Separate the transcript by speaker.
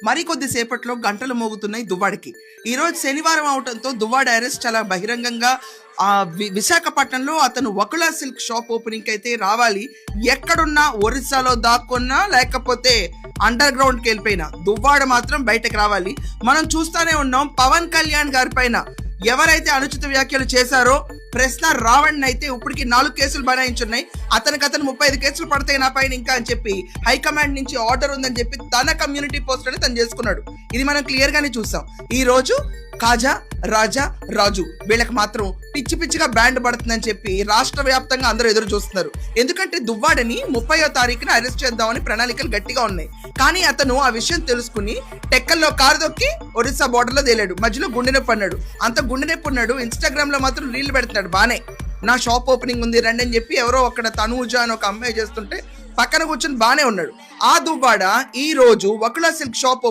Speaker 1: మరికొద్ది సేపట్లో గంటలు మోగుతున్నాయి దువ్వాడకి. ఈరోజు శనివారం అవడంతో దువ్వాడ అరెస్ట్ చాలా బహిరంగంగా విశాఖపట్నంలో అతను వకులా సిల్క్ షాప్ ఓపెనింగ్ అయితే రావాలి. ఎక్కడున్నా ఒరిస్సాలో దాక్కున్నా లేకపోతే అండర్ గ్రౌండ్కి వెళ్ళిపోయినా దువ్వాడ మాత్రం బయటకు రావాలి. మనం చూస్తూనే ఉన్నాం పవన్ కళ్యాణ్ గారి పైన ఎవరైతే అనుచిత వ్యాఖ్యలు చేశారో ప్రశ్న రావణ్ అయితే ఇప్పటికి 4 కేసులు బనాయించున్నాయి. అతను 35 కేసులు పడతాయి నా పైన ఇంకా అని చెప్పి హైకమాండ్ నుంచి ఆర్డర్ ఉందని చెప్పి తన కమ్యూనిటీ పోస్ట్ అని తను చేసుకున్నాడు. ఇది మనం క్లియర్ గానే చూసాం. ఈ రోజు కాజా, రాజా, రాజు వీళ్ళకి మాత్రం పిచ్చి పిచ్చిగా బ్యాండ్ పడుతుందని చెప్పి రాష్ట్ర వ్యాప్తంగా అందరూ ఎదురు చూస్తున్నారు. ఎందుకంటే దువ్వాడని 30వ తారీఖున అరెస్ట్ చేద్దామని ప్రణాళికలు గట్టిగా ఉన్నాయి. కానీ అతను ఆ విషయం తెలుసుకుని టెక్కల్లో కారు దొక్కి ఒరిస్సా బోర్డర్ లో తేలాడు. మధ్యలో గుండె నొప్పి అన్నాడు. అంత గుండె నొప్పి ఉన్నాడు. ఇన్స్టాగ్రామ్ లో మాత్రం రీల్ పెడుతున్నాడు. బానే నా షాప్ ఓపెనింగ్ ఉంది రండి అని చెప్పి ఎవరో అక్కడ తనూజ అని ఒక అమ్మాయి చేస్తుంటే పక్కన కూర్చొని బానే ఉన్నాడు. ఆ దువ్వాడ ఈ రోజు వకులా సిల్క్ షాప్